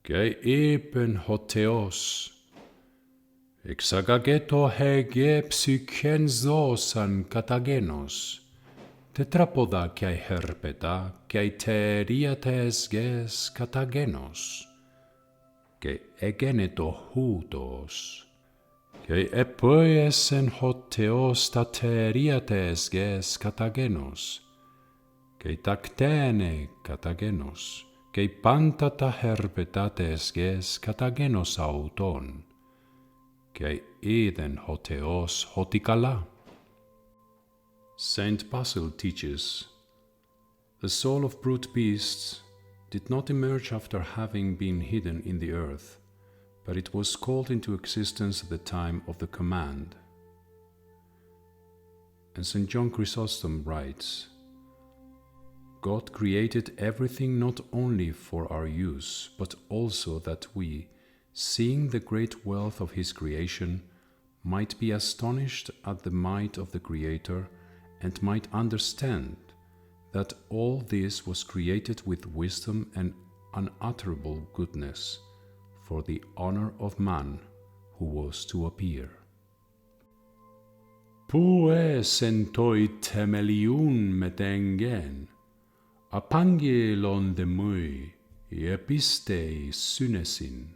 Ke eben hoteos. Exagageto hege psychenzosan katagenos. Tetrapoda kai herpeta kai teriates ges katagenos. Ke egeneto hutos. Ke epoiesen hoteos tateriates ges katagenos. Ke taktene katagenos. Ke pantata herpetates ges katagenos auton. Ke eden hoteos hotikala. Saint Basil teaches, the soul of brute beasts did not emerge after having been hidden in the earth, but it was called into existence at the time of the command. And St. John Chrysostom writes, God created everything not only for our use, but also that we, seeing the great wealth of his creation, might be astonished at the might of the Creator and might understand that all this was created with wisdom and unutterable goodness for the honor of man who was to appear. Pue sentoi temeliun metengen, apangelon de mui, epistei synesin.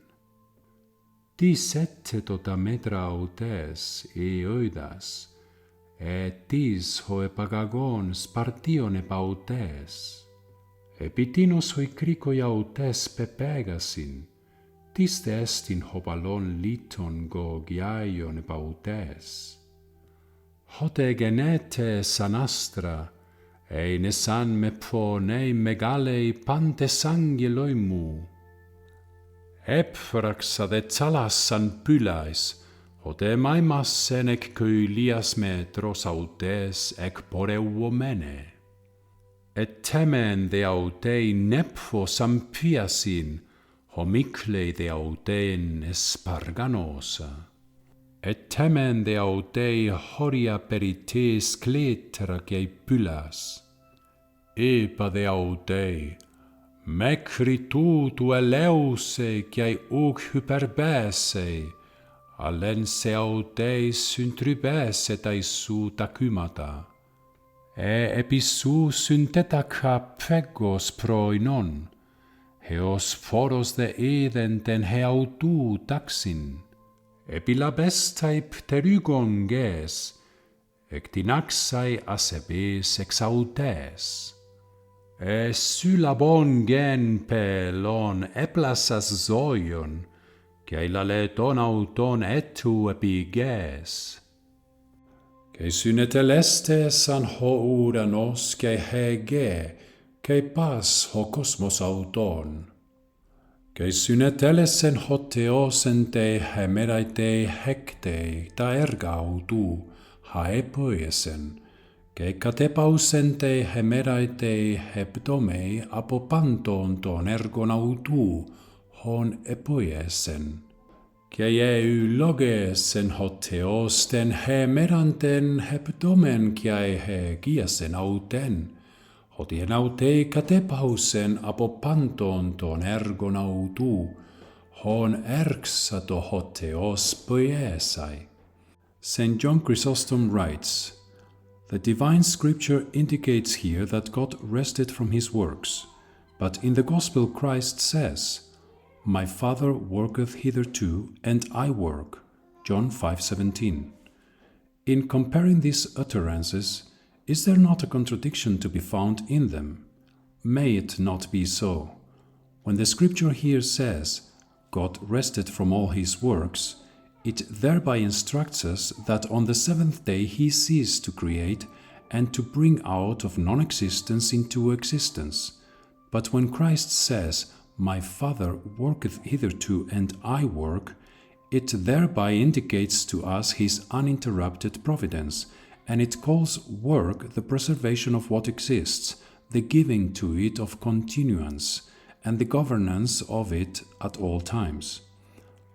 Tis ette tota metra autes oidas, tis hoe pagagon spartion epautes, epitinos hoi cricoi autes pepegasin, tis te estin hobalon liton go giaion epautes. Hote genete sanastra, nesan me ponei megalei pantes angeloimu, Epfraxa de tsalassan pylais, hote maimassen ec köilias metros autes ec poreuomene. Et temen de autei nepho sampiasin, homiclei de autein esparganosa. Et temen de autei horia perites cletra quei pylas. Epa de autei, Mecri tu eleuse quae uc hyperbese, alense auteis syntribese su tacumata, episu syntetaca pegos proinon, heos foros de edenten heautu taxin, epilabestai pterygon ges, ectinaxae asebes exautes. Sylabon gen pelon eplasas zoion, cae laleton auton etu epiges. Cae synetelestes an ho uranos cae hege, cae pas ho cosmos auton. Cae synetelesen hoteosen te hemeraite hecte ta erga autu, haepoiesen, Cae catepausente hemeraite hebdomei apopanton ton ergon autu, hon epoiesen. Cae logesen hoteosten hemeranten hebdomen cae hegiasen auten, hotien aute catepausen apopanton ton ergon autu, hon erxato hoteos poiesai. St. John Chrysostom writes, The divine scripture indicates here that God rested from his works, but in the Gospel Christ says, My Father worketh hitherto, and I work. John 5:17. In comparing these utterances, is there not a contradiction to be found in them? May it not be so. When the scripture here says, God rested from all his works, it thereby instructs us that on the seventh day he ceased to create and to bring out of non-existence into existence. But when Christ says, My Father worketh hitherto and I work, it thereby indicates to us his uninterrupted providence, and it calls work the preservation of what exists, the giving to it of continuance, and the governance of it at all times.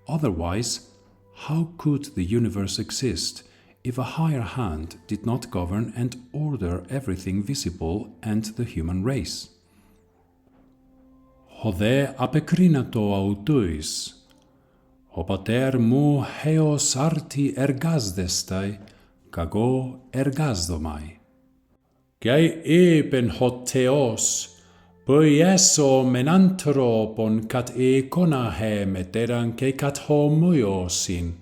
Otherwise, how could the universe exist if a higher hand did not govern and order everything visible and the human race? Hode apecrinato autois, o pater mu heos arti ergasdestai, kago ergasdomai. Gai eben hoteos, poieso menanthropon kat econahe meteran ke kat homoiosin,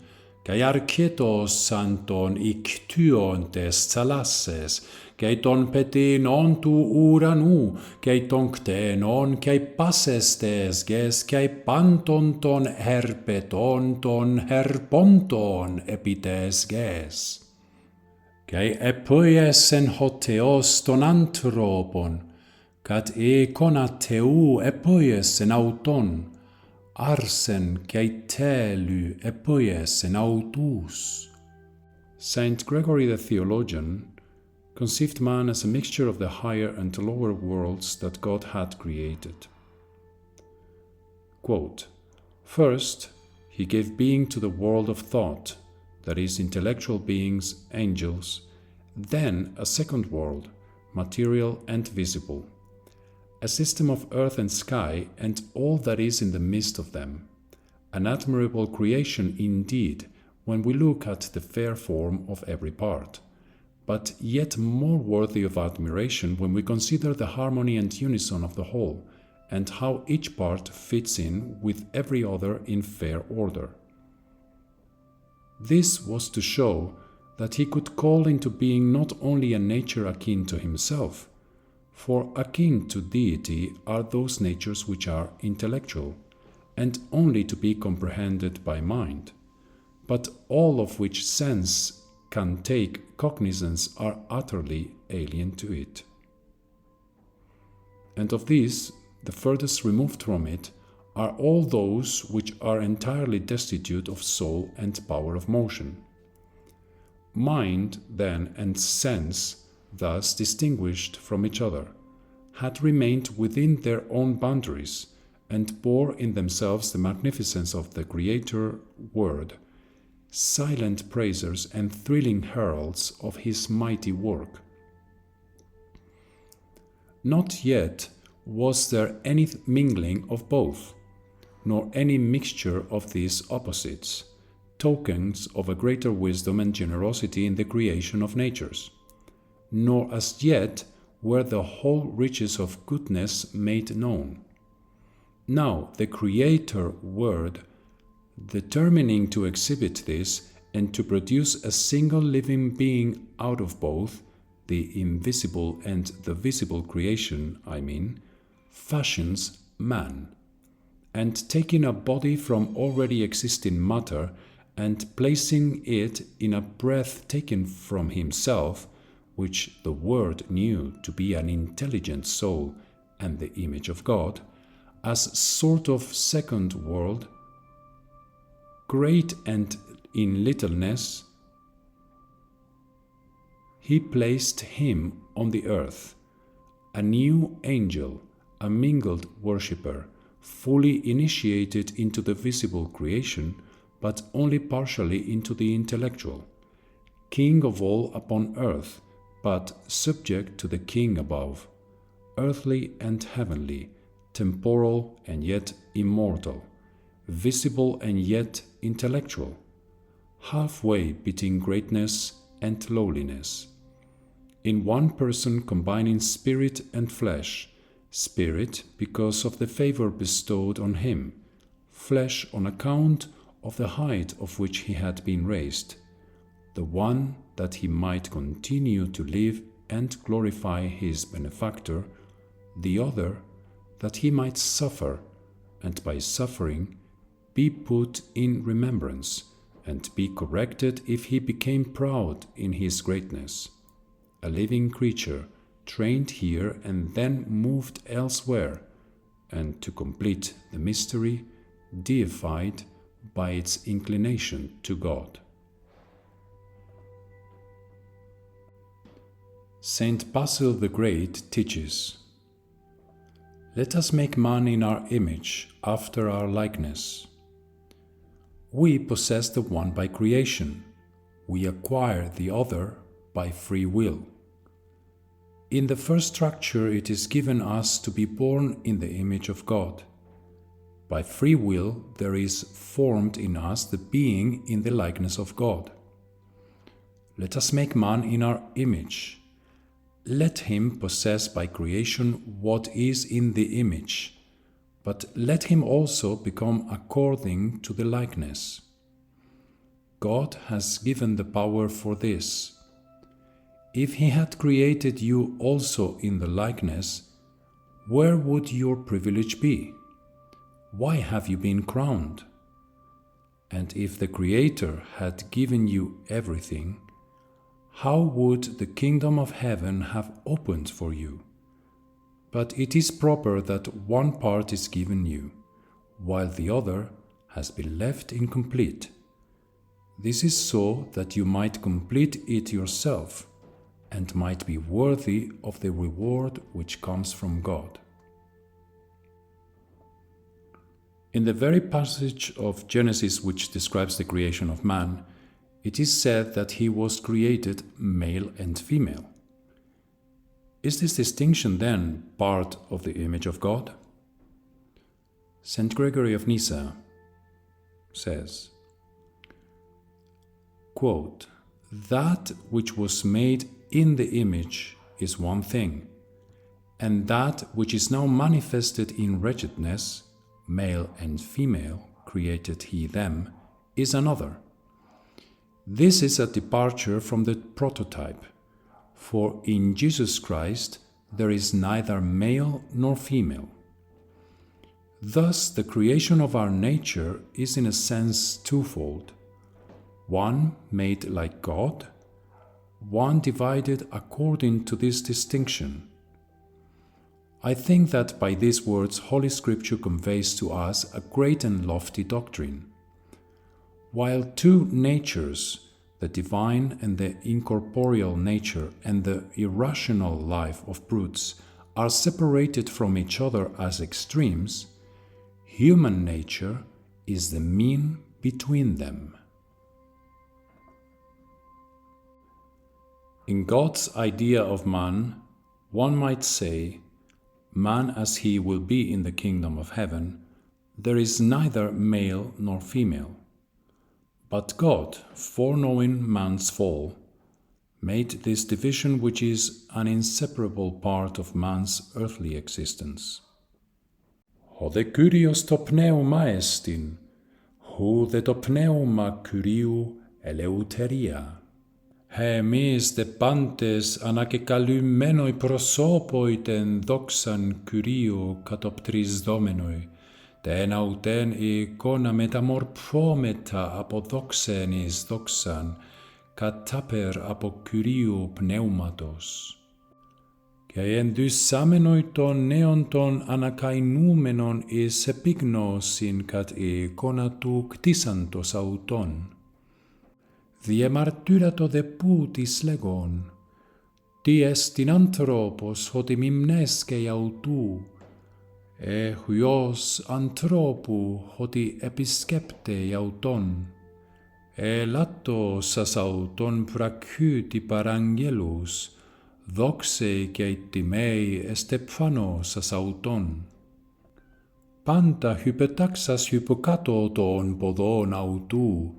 gai archetos santon ictyontes thalasses, gai ton petin ontu uranu, gai tonkte non gai passestes ges, gai panton ton herpeton ton herponton epites ges. Gai epoiesen hoteos ton anthropon, cat econateu epoiesen auton, arsen gai telu epoiesen autus. Saint Gregory the Theologian conceived man as a mixture of the higher and lower worlds that God had created. Quote, first, he gave being to the world of thought, that is, intellectual beings, angels, then a second world, material and visible, a system of earth and sky and all that is in the midst of them, an admirable creation indeed when we look at the fair form of every part, but yet more worthy of admiration when we consider the harmony and unison of the whole, and how each part fits in with every other in fair order. This was to show that he could call into being not only a nature akin to himself, for akin to deity are those natures which are intellectual, and only to be comprehended by mind, but all of which sense can take cognizance are utterly alien to it. And of these, the furthest removed from it are all those which are entirely destitute of soul and power of motion. Mind, then, and sense, thus distinguished from each other, had remained within their own boundaries and bore in themselves the magnificence of the Creator Word, silent praisers and thrilling heralds of his mighty work. Not yet was there any mingling of both, nor any mixture of these opposites, tokens of a greater wisdom and generosity in the creation of natures, nor as yet were the whole riches of goodness made known. Now the Creator Word, determining to exhibit this and to produce a single living being out of both, the invisible and the visible creation, fashions man, and taking a body from already existing matter and placing it in a breath taken from himself, which the Word knew to be an intelligent soul and the image of God, as sort of second world, great and in littleness, he placed him on the earth, a new angel, a mingled worshipper, fully initiated into the visible creation, but only partially into the intellectual, king of all upon earth, but subject to the king above, earthly and heavenly, temporal and yet immortal, visible and yet intellectual, halfway between greatness and lowliness, in one person combining spirit and flesh, spirit because of the favor bestowed on him, flesh on account of the height of which he had been raised, the one that he might continue to live and glorify his benefactor, the other that he might suffer, and by suffering be put in remembrance, and be corrected if he became proud in his greatness, a living creature, trained here and then moved elsewhere, and to complete the mystery, deified by its inclination to God. Saint Basil the Great teaches, "Let us make man in our image, after our likeness. We possess the one by creation, we acquire the other by free will. In the first structure it is given us to be born in the image of God, By free will there is formed in us the being in the likeness of God. Let us make man in our image. Let him possess by creation what is in the image, but let him also become according to the likeness. God has given the power for this. If he had created you also in the likeness, where would your privilege be? Why have you been crowned? And if the Creator had given you everything, how would the kingdom of heaven have opened for you? But it is proper that one part is given you, while the other has been left incomplete. This is so that you might complete it yourself, and might be worthy of the reward which comes from God. In the very passage of Genesis which describes the creation of man, it is said that he was created male and female. Is this distinction then part of the image of God? St. Gregory of Nyssa says, quote, "That which was made in the image is one thing, and that which is now manifested in wretchedness, male and female, created he them, is another. This is a departure from the prototype, for in Jesus Christ there is neither male nor female. Thus the creation of our nature is in a sense twofold, one made like God, one divided according to this distinction. I think that by these words Holy Scripture conveys to us a great and lofty doctrine. While two natures, the divine and the incorporeal nature and the irrational life of brutes, are separated from each other as extremes, human nature is the mean between them. In God's idea of man, one might say, man as he will be in the kingdom of heaven, there is neither male nor female. But God, foreknowing man's fall, made this division which is an inseparable part of man's earthly existence. Hode Kyrios to pneuma estin, hode to pneuma Kyriou eleuteria. He mis de pantes anakekalumenoi prosopoi ten doxan Kyriou katoptris domenoi, ten auten ikona metamorphometa apodoxenis doxan, kataper apo Kyriou pneumatos. Και εν δυσάμενοι των νέων των ανακαηνούμενων εις επίγνωσιν κατ' η εικόνα του κτίσαντος αουτών. Διεμαρτύρατο δε που της λέγον, τι εστιν άνθρωπος ότι μιμνέσκει αουτού, χουιος ανθρώπου ότι επισκέπτε αουτών, λάτος ας αουτών πρακούτι παραγγέλους, δόξε και τιμέι εστεφάνος ας αουτών. Πάντα hypetάξας hypokάτω των ποδών αουτού,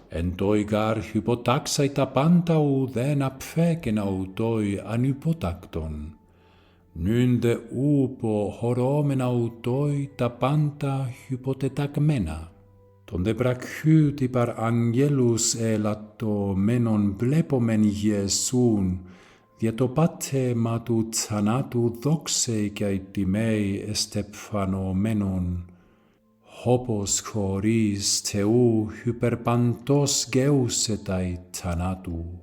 εν τόι γάρ hypotάξαι τα πάντα ουδέν απφέκεν αουτόι ανυποτάκτον. Νουν δε ούπο χωρόμεν αουτόι τα πάντα hypotεταγμένα. Τον δε πρακούτι παρ αγγέλους ελαττωμένων βλέπομεν Ιεσούν, δια το πάτεμα του θανάτου δόξε και τιμέι εστεφανωμένων, όπως χωρίς Θεού hyperπαντός γεούσεται θανάτου.